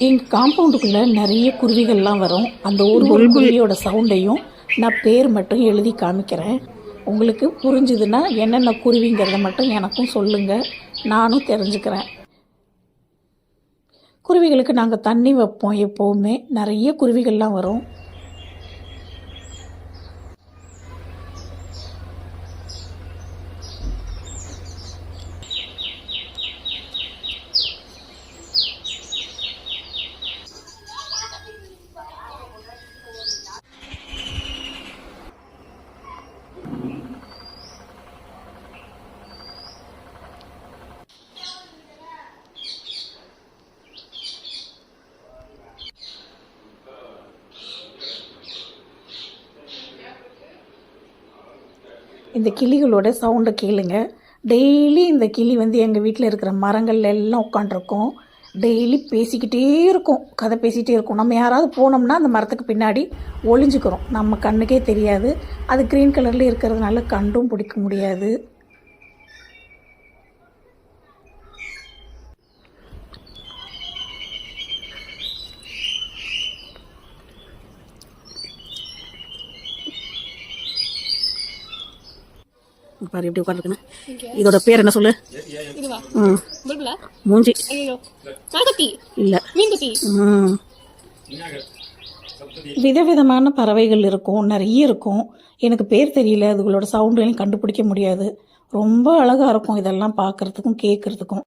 எங்கள் காம்பவுண்டுக்குள்ளே நிறைய குருவிகள்லாம் வரும். அந்த ஒரு குருவியோட சவுண்டையும் நான் பேர் மட்டும் எழுதி காமிக்கிறேன். உங்களுக்கு புரிஞ்சுதுன்னா என்னென்ன குருவிங்கிறத மட்டும் எனக்கும் சொல்லுங்கள், நானும் தெரிஞ்சுக்கிறேன். குருவிகளுக்கு நாங்கள் தண்ணி வைப்போம். எப்போவுமே நிறைய குருவிகள்லாம் வரும். இந்த கிளிகளோட சவுண்டை கேளுங்க. டெய்லி இந்த கிளி எங்கள் வீட்டில் இருக்கிற மரங்கள்ல எல்லாம் உட்காண்ட்ருக்கும். டெய்லி பேசிக்கிட்டே இருக்கும், கதை பேசிகிட்டே இருக்கும். நம்ம யாராவது போனோம்னா அந்த மரத்துக்கு பின்னாடி ஒளிஞ்சுக்கிறோம். நம்ம கண்ணுக்கே தெரியாது. அது க்ரீன் கலரில் இருக்கிறதுனால கண்டும் பிடிக்க முடியாது. பாரு எப்படி உட்காந்துருக்குன்னு. இதோட பேர் என்ன சொல்லு? மூஞ்சி இல்ல. விதவிதமான பறவைகள் இருக்கும், நிறைய இருக்கும். எனக்கு பேர் தெரியல, அதுகளோட சவுண்டையும் கண்டுபிடிக்க முடியாது. ரொம்ப அழகா இருக்கும் இதெல்லாம் பார்க்கறதுக்கும் கேட்கறதுக்கும்.